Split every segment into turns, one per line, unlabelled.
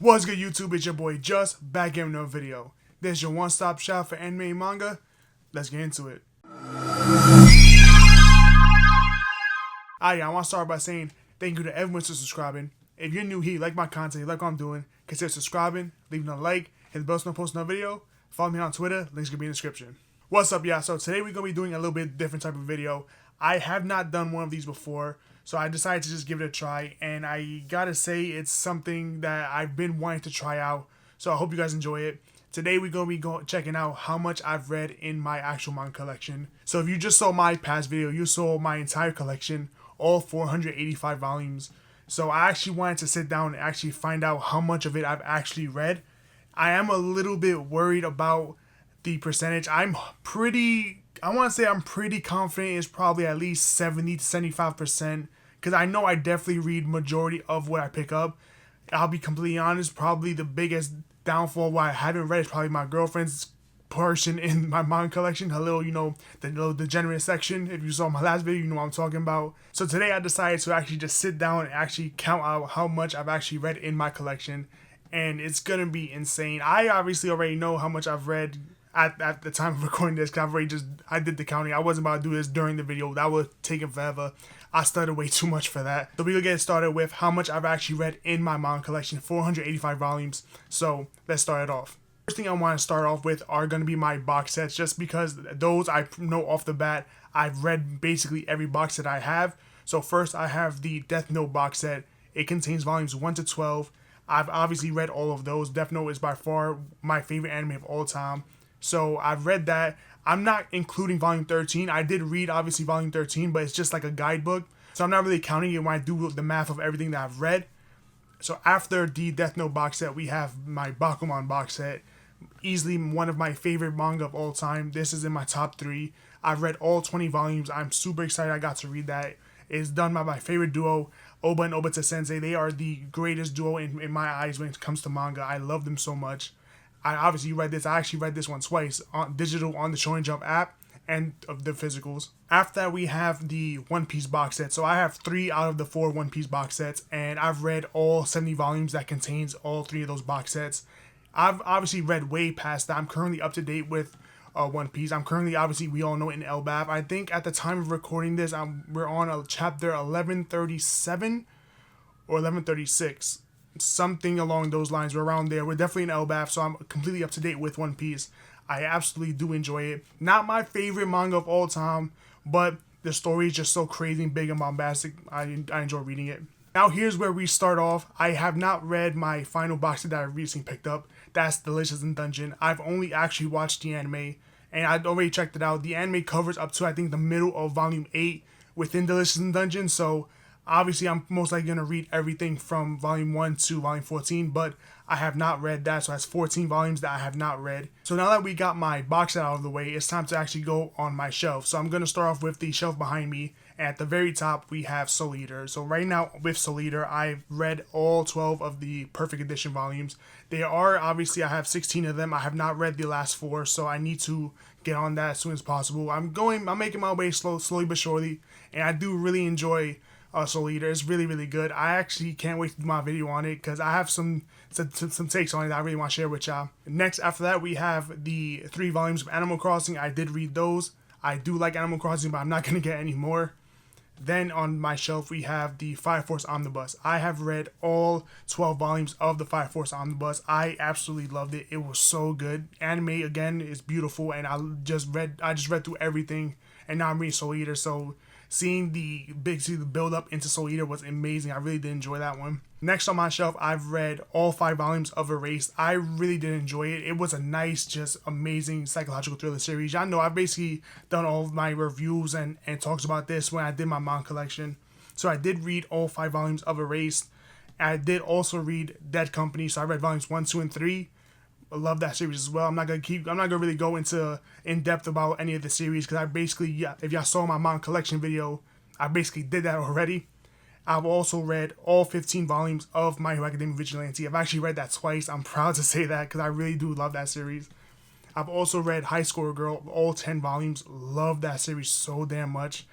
What's good, YouTube? It's your boy Just back in another video. This is your one-stop shop for anime and manga. Let's get into it. I want to start by saying thank you to everyone for subscribing. If you're new here, you like my content, you like what I'm doing, consider subscribing, leaving a like, hit the bell so I post another video. Follow me on Twitter, links gonna be in the description. What's up, y'all? So today we're gonna be doing a little bit different type of video. I have not done one of these before, so I decided to just give it a try, and I gotta say it's something that I've been wanting to try out, so I hope you guys enjoy it. Today we're gonna be checking out how much I've read in my actual manga collection. So if you just saw my past video, you saw my entire collection, all 485 volumes. So I actually wanted to sit down and actually find out how much of it I've actually read. I am a little bit worried about the percentage. I want to say I'm pretty confident it's probably at least 70 to 75%, because I know I definitely read majority of what I pick up. I'll be completely honest, probably the biggest downfall why I haven't read is probably my girlfriend's portion in my manga collection, her little, the little degenerate section. If you saw my last video, you know what I'm talking about. So today I decided to actually just sit down and actually count out how much I've actually read in my collection, and it's gonna be insane. I obviously already know how much I've read at the time of recording this, because I did the counting. I wasn't about to do this during the video. That would take forever. I studied way too much for that. So we're gonna get started with how much I've actually read in my manga collection, 485 volumes. So let's start it off. First thing I want to start off with are going to be my box sets, just because those I know off the bat I've read basically every box set I have. So first I have the Death Note box set. It contains volumes 1 to 12. I've obviously read all of those. Death Note is by far my favorite anime of all time. So I've read that. I'm not including volume 13. I did read obviously volume 13, but it's just like a guidebook. So I'm not really counting it when I do the math of everything that I've read. So after the Death Note box set, we have my Bakuman box set. Easily one of my favorite manga of all time. This is in my top 3. I've read all 20 volumes. I'm super excited I got to read that. It's done by my favorite duo, Oba and Obata Sensei. They are the greatest duo in my eyes when it comes to manga. I love them so much. I obviously read this. I actually read this one twice, on digital on the Shonen Jump app and of the physicals. After that, we have the One Piece box set. So I have 3 out of the 4 One Piece box sets, and I've read all 70 volumes that contains all 3 of those box sets. I've obviously read way past that. I'm currently up to date with One Piece. I'm currently, obviously, we all know, in Elbaf. I think at the time of recording this, we're on a chapter 1137 or 1136. Something along those lines. We're around there. We're definitely in Elbaf, so I'm completely up to date with One Piece. I absolutely do enjoy it. Not my favorite manga of all time, but the story is just so crazy and big and bombastic. I enjoy reading it. Now here's where we start off. I have not read my final box set that I recently picked up. That's Delicious in Dungeon. I've only actually watched the anime, and I'd already checked it out. The anime covers up to, I think, the middle of volume 8 within Delicious in Dungeon, so obviously I'm most likely going to read everything from volume 1 to volume 14, but I have not read that, so that's 14 volumes that I have not read. So now that we got my box set out of the way, it's time to actually go on my shelf. So I'm going to start off with the shelf behind me, and at the very top we have Soul Eater. So right now with Soul Eater, I've read all 12 of the Perfect Edition volumes. They are, obviously I have 16 of them. I have not read the last 4, so I need to get on that as soon as possible. I'm making my way slowly but surely, and I do really enjoy Soul Eater. It's really, really good. I actually can't wait to do my video on it, because I have some takes on it that I really want to share with y'all. Next, after that, we have the 3 volumes of Animal Crossing. I did read those. I do like Animal Crossing, but I'm not going to get any more. Then on my shelf, we have the Fire Force Omnibus. I have read all 12 volumes of the Fire Force Omnibus. I absolutely loved it. It was so good. Anime, again, is beautiful, and I just read through everything, and now I'm reading Soul Eater, so seeing the build up into Soul Eater was amazing. I really did enjoy that one. Next on my shelf, I've read all 5 volumes of Erased. I really did enjoy it. It was a nice, just amazing psychological thriller series. Y'all know I've basically done all of my reviews and talks about this when I did my manga collection. So I did read all 5 volumes of Erased. I did also read Dead Company, so I read volumes 1, 2, and 3. I love that series as well. I'm not gonna really go into in depth about any of the series, because I basically, if y'all saw my manga collection video, I basically did that already. I've also read all 15 volumes of My Hero Academia Vigilante. I've actually read that twice. I'm proud to say that, because I really do love that series. I've also read High Score Girl, all 10 volumes. Love that series so damn much.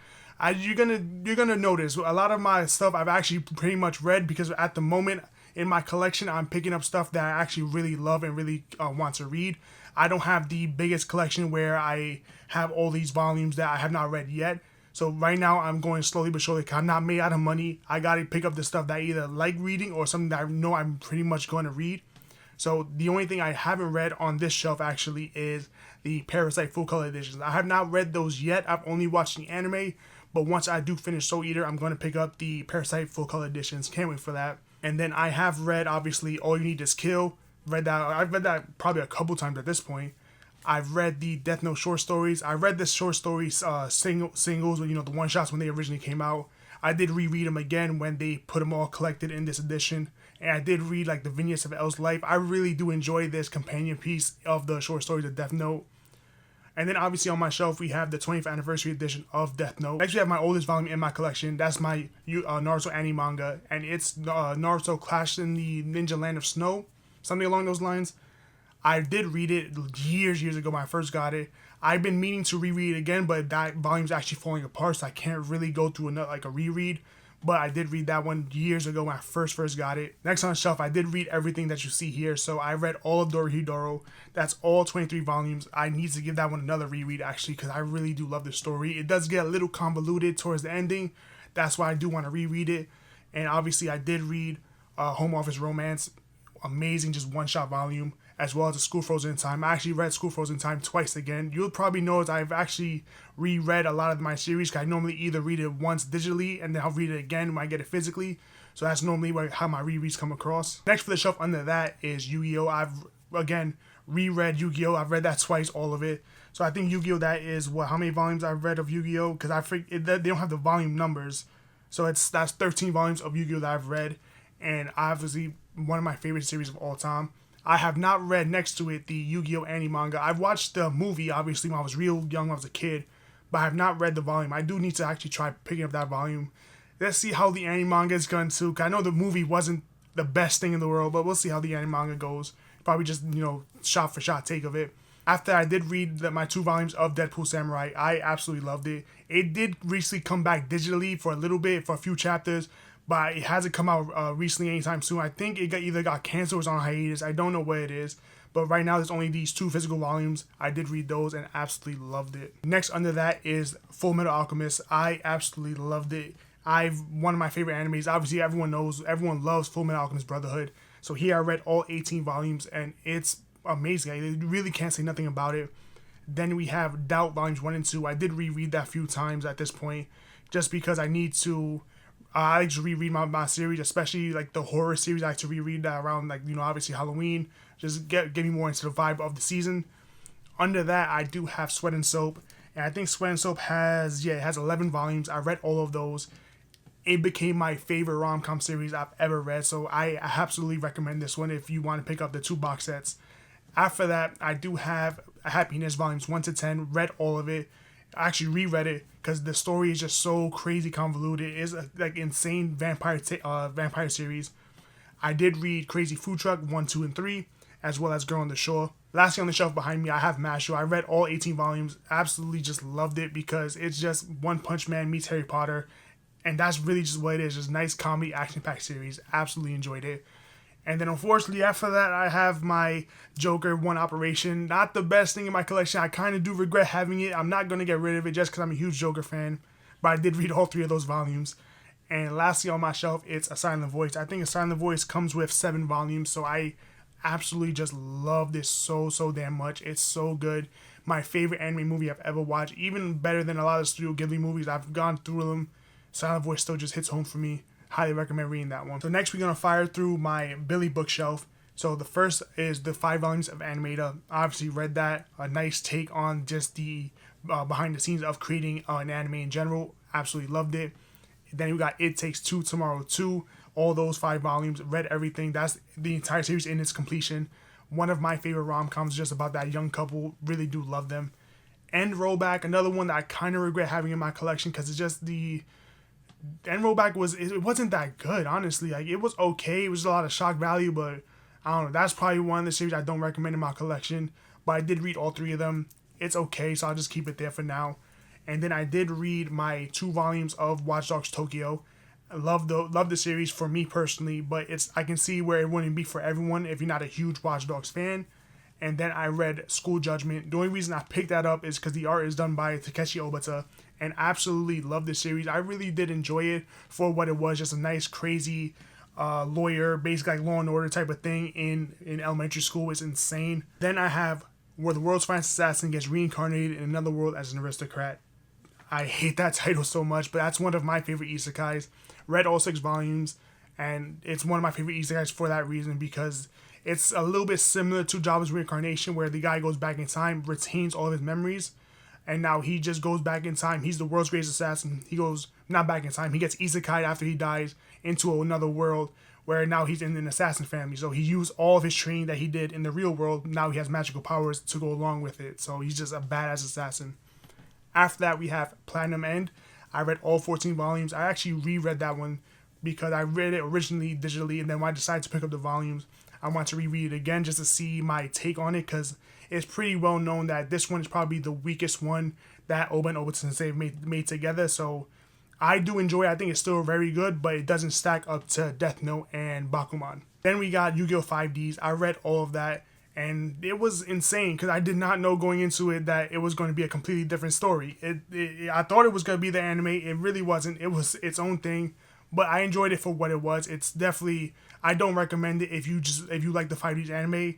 You're gonna notice a lot of my stuff I've actually pretty much read, because at the moment in my collection, I'm picking up stuff that I actually really love and really want to read. I don't have the biggest collection where I have all these volumes that I have not read yet. So right now I'm going slowly but surely because I'm not made out of money. I gotta pick up the stuff that I either like reading or something that I know I'm pretty much going to read. So the only thing I haven't read on this shelf actually is the Parasite full color editions. I have not read those yet. I've only watched the anime, but once I do finish Soul Eater, I'm going to pick up the Parasite full color editions. Can't wait for that. And then I have read, obviously, All You Need Is Kill. I've read that probably a couple times at this point. I've read the Death Note short stories. I read the short stories singles, the one shots when they originally came out. I did reread them again when they put them all collected in this edition. And I did read like the vignettes of L's life. I really do enjoy this companion piece of the short stories of Death Note. And then obviously on my shelf we have the 20th anniversary edition of Death Note. Next we have my oldest volume in my collection. That's my Naruto anime manga, and it's Naruto Clash in the Ninja Land of Snow, something along those lines. I did read it years ago when I first got it. I've been meaning to reread it again, but that volume's actually falling apart, so I can't really go through a reread. But I did read that one years ago when I first got it. Next on the shelf, I did read everything that you see here. So I read all of Dorohedoro. That's all 23 volumes. I need to give that one another reread, actually, because I really do love the story. It does get a little convoluted towards the ending. That's why I do want to reread it. And obviously, I did read Home Office Romance. Amazing, just one-shot volume, as well as the School Frozen Time. I actually read School Frozen Time twice again. You'll probably notice I've actually reread a lot of my series, because I normally either read it once digitally and then I'll read it again when I get it physically. So that's normally how my rereads come across. Next for the shelf under that is Yu-Gi-Oh! I've, again, reread Yu-Gi-Oh! I've read that twice, all of it. So I think Yu-Gi-Oh! That is, how many volumes I've read of Yu-Gi-Oh! Because they don't have the volume numbers. So that's 13 volumes of Yu-Gi-Oh! That I've read. And obviously, one of my favorite series of all time. I have not read next to it the Yu-Gi-Oh! Anime manga. I've watched the movie, obviously, when I was real young, when I was a kid, but I have not read the volume. I do need to actually try picking up that volume. Let's see how the anime manga is going to, because I know the movie wasn't the best thing in the world, but we'll see how the anime manga goes. Probably just, shot for shot take of it. After I did read my 2 volumes of Deadpool Samurai, I absolutely loved it. It did recently come back digitally for a little bit, for a few chapters, but it hasn't come out recently anytime soon. I think it either got canceled or is on hiatus. I don't know what it is. But right now there's only these 2 physical volumes. I did read those and absolutely loved it. Next under that is Full Metal Alchemist. I absolutely loved it. One of my favorite animes. Obviously everyone loves Full Metal Alchemist Brotherhood. So here I read all 18 volumes and it's amazing. I really can't say nothing about it. Then we have Doubt Volumes 1 and 2. I did reread that a few times at this point, just because I need to. I like to reread my series, especially like the horror series. I like to reread that around obviously Halloween. Just get me more into the vibe of the season. Under that, I do have Sweat and Soap, and I think Sweat and Soap has 11 volumes. I read all of those. It became my favorite rom-com series I've ever read, so I absolutely recommend this one if you want to pick up the 2 box sets. After that, I do have Happiness Volumes 1 to 10. Read all of it. I actually reread it because the story is just so crazy convoluted. It is like insane vampire series. I did read Crazy Food Truck 1, 2, and 3, as well as Girl on the Shore. Lastly on the shelf behind me, I have Mashle. I read all 18 volumes. Absolutely just loved it because it's just One Punch Man meets Harry Potter. And that's really just what it is. Just nice comedy, action-packed series. Absolutely enjoyed it. And then unfortunately after that, I have my Joker 1 Operation. Not the best thing in my collection. I kind of do regret having it. I'm not going to get rid of it just because I'm a huge Joker fan. But I did read all 3 of those volumes. And lastly on my shelf, it's A Silent Voice. I think A Silent Voice comes with 7 volumes. So I absolutely just love this so damn much. It's so good. My favorite anime movie I've ever watched. Even better than a lot of Studio Ghibli movies. I've gone through them. Silent Voice still just hits home for me. Highly recommend reading that one. So next we're going to fire through my Billy bookshelf. So the first is the 5 volumes of Animata. Obviously read that. A nice take on just the behind the scenes of creating an anime in general. Absolutely loved it. Then we got It Takes Two, Tomorrow 2. All those 5 volumes. Read everything. That's the entire series in its completion. One of my favorite rom-coms just about that young couple. Really do love them. End Rollback. Another one that I kind of regret having in my collection because it's just the End Rollback wasn't that good, honestly. Like, it was okay. It was a lot of shock value, but I don't know. That's probably one of the series I don't recommend in my collection. But I did read all 3 of them. It's okay, so I'll just keep it there for now. And then I did read my 2 volumes of Watch Dogs Tokyo. I love the series for me personally, but I can see where it wouldn't be for everyone if you're not a huge Watch Dogs fan. And then I read School Judgment. The only reason I picked that up is because the art is done by Takeshi Obata, and absolutely love this series. I really did enjoy it for what it was, just a nice, crazy lawyer, basically like Law and Order type of thing in elementary school. It's insane. Then I have where the world's finest assassin gets reincarnated in another world as an aristocrat. I hate that title so much, but that's one of my favorite isekais. Read all 6 volumes, and it's one of my favorite isekais for that reason, because it's a little bit similar to Jabba's reincarnation, where the guy goes back in time, retains all of his memories, and now he just goes back in time. He's the world's greatest assassin. He goes not back in time. He gets isekai after he dies into another world, where now he's in an assassin family. So he used all of his training that he did in the real world. Now he has magical powers to go along with it. So he's just a badass assassin. After that, we have Platinum End. I read all 14 volumes. I actually reread that one because I read it originally digitally, and then when I decided to pick up the volumes, I want to reread it again just to see my take on it, because it's pretty well known that this one is probably the weakest one that Oba and Obata Sensei made together. So I do enjoy it. I think it's still very good, but it doesn't stack up to Death Note and Bakuman. Then we got Yu-Gi-Oh! 5Ds. I read all of that, and it was insane because I did not know going into it that it was going to be a completely different story. I thought it was going to be the anime. It really wasn't. It was its own thing, but I enjoyed it for what it was. It's definitely, I don't recommend it if you like the 5Ds anime.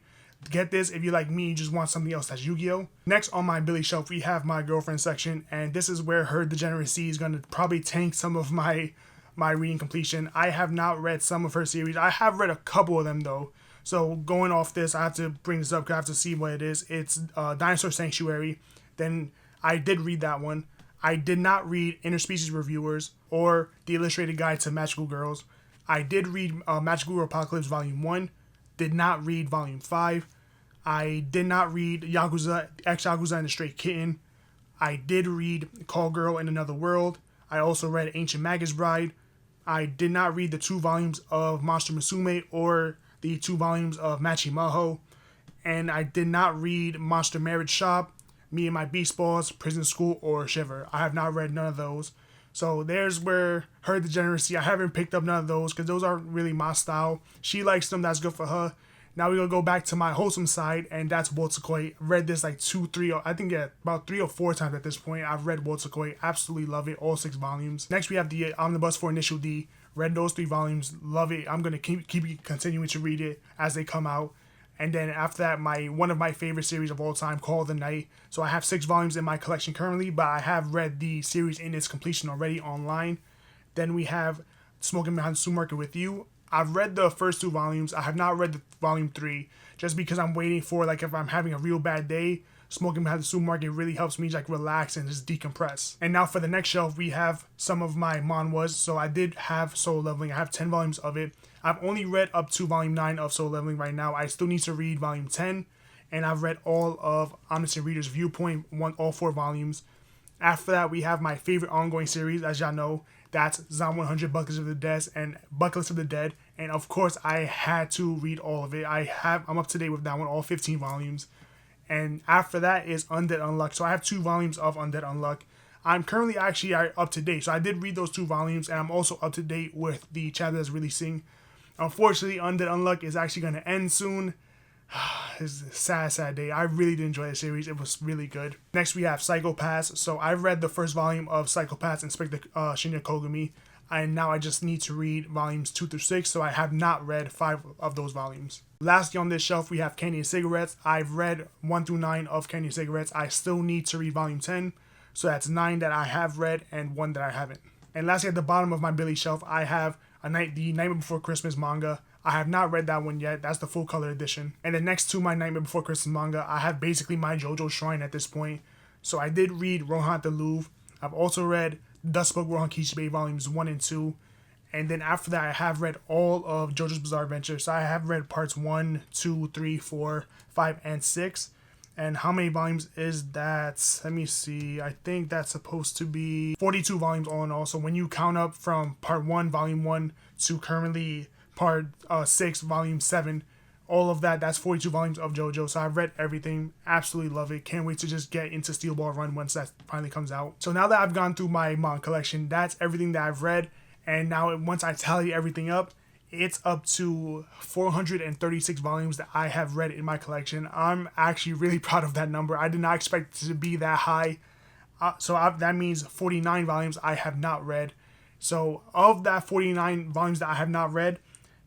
Get this. If you like me, you just want something else that's Yu-Gi-Oh! Next on my Billy shelf, we have my girlfriend section, and this is where her degeneracy is going to probably tank some of my reading completion. I have not read some of her series. I have read a couple of them though. So going off this, I have to bring this up because I have to see what it is. It's Dinosaur Sanctuary. Then I did read that one. I did not read Interspecies Reviewers or The Illustrated Guide to Magical Girls. I did read Magical Girl Apocalypse Volume 1. Did not read Volume 5. I did not read Yakuza, Ex-Yakuza and the Stray Kitten. I did read Call Girl in Another World. I also read Ancient Magus Bride. I did not read the 2 volumes of Monster Musume or the 2 volumes of Machi Maho. And I did not read Monster Marriage Shop, Me and My Beast Balls, Prison School, or Shiver. I have not read none of those. So there's where her degeneracy, I haven't picked up none of those because those aren't really my style. She likes them, that's good for her. Now we're going to go back to my wholesome side, and that's Wotsukoi. Read this like 2, 3, I think about 3 or 4 times at this point. I've read Wotsukoi, absolutely love it, all 6 volumes. Next we have the Omnibus for Initial D. Read those 3 volumes, love it. I'm going to keep continuing to read it as they come out. And then after that, one of my favorite series of all time, Call of the Night. So I have 6 volumes in my collection currently, but I have read the series in its completion already online. Then we have Smoking Behind the Supermarket with You. I've read the first 2 volumes. I have not read the volume 3, just because I'm waiting for, like, if I'm having a real bad day, Smoking Behind the Supermarket really helps me like relax and just decompress. And now for the next shelf, we have some of my manhwas. So I did have Solo Leveling. I have 10 volumes of it. I've only read up to volume 9 of Solo Leveling right now. I still need to read volume 10. And I've read all of Honest Reader's Viewpoint, all 4 volumes. After that, we have my favorite ongoing series, as y'all know. That's Zom 100 Buckets of the Dead and Buckets of the Dead. And of course, I had to read all of it. I'm up to date with that one, all 15 volumes. And after that is Undead Unluck. So I have 2 volumes of Undead Unluck. I'm currently actually up to date. So I did read those 2 volumes, and I'm also up to date with the chapter that's releasing. Unfortunately, Undead Unluck is actually going to end soon. It's a sad day. I really did enjoy the series. It was really good. Next, we have Psychopaths. So I read the first volume of Psychopaths, Inspector Shinya Kogami. And now I just need to read volumes 2 through 6. So I have not read 5 of those volumes. Lastly on this shelf, we have Candy and Cigarettes. I've read 1 through 9 of Candy and Cigarettes. I still need to read volume 10. So that's 9 that I have read and 1 that I haven't. And lastly, at the bottom of my Billy shelf, I have the Nightmare Before Christmas manga. I have not read that one yet. That's the full color edition. And then next to my Nightmare Before Christmas manga, I have basically my JoJo Shrine at this point. So I did read Rohan at the Louvre. I've also read Dustbook Rohan Kishibe volumes 1 and 2. And then after that, I have read all of JoJo's Bizarre Adventure. So I have read parts 1, 2, 3, 4, 5, and 6. And how many volumes is that? Let me see. I think that's supposed to be 42 volumes all in all. So when you count up from part 1, volume 1, to currently part 6, volume 7, all of that, that's 42 volumes of JoJo. So I've read everything. Absolutely love it. Can't wait to just get into Steel Ball Run once that finally comes out. So now that I've gone through my manga collection, that's everything that I've read. And now once I tally everything up, it's up to 436 volumes that I have read in my collection. I'm actually really proud of that number. I did not expect it to be that high. That means 49 volumes I have not read. So of that 49 volumes that I have not read,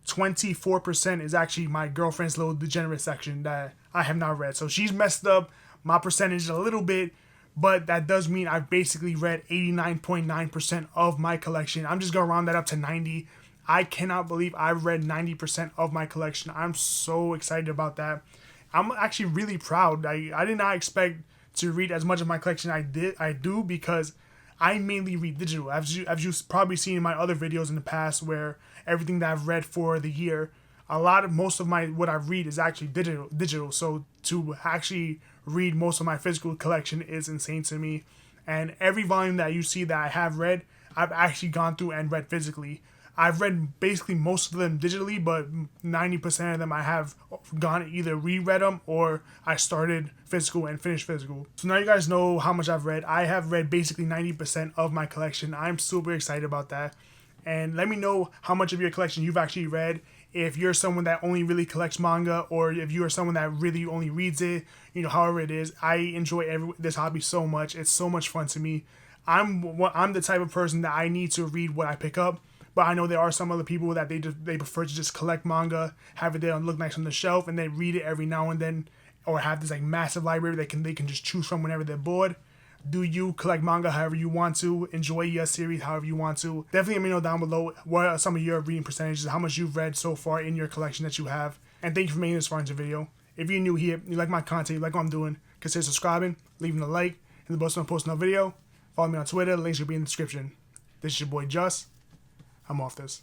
24% is actually my girlfriend's little degenerate section that I have not read. So she's messed up my percentage a little bit, but that does mean I've basically read 89.9% of my collection. I'm just going to round that up to 90. I cannot believe I've read 90% of my collection. I'm so excited about that. I'm actually really proud. I did not expect to read as much of my collection I do because I mainly read digital. As you've probably seen in my other videos in the past, where everything that I've read for the year, most of what I read is actually digital. So to actually read most of my physical collection is insane to me. And every volume that you see that I have read, I've actually gone through and read physically. I've read basically most of them digitally, but 90% of them I have gone either reread them or I started physical and finished physical. So now you guys know how much I've read. I have read basically 90% of my collection. I'm super excited about that. And let me know how much of your collection you've actually read. If you're someone that only really collects manga, or if you are someone that really only reads it, however it is. I enjoy this hobby so much. It's so much fun to me. I'm the type of person that I need to read what I pick up. But I know there are some other people that they prefer to just collect manga, have it there and look nice on the shelf, and they read it every now and then, or have this like massive library they can just choose from whenever they're bored. Do you collect manga however you want to? Enjoy your series however you want to? Definitely let me know down below what are some of your reading percentages, how much you've read so far in your collection that you have. And thank you for making this far into the video. If you're new here, you like my content, you like what I'm doing, consider subscribing, leaving a like, and the best on posting a video. Follow me on Twitter, links will be in the description. This is your boy Just. I'm off this.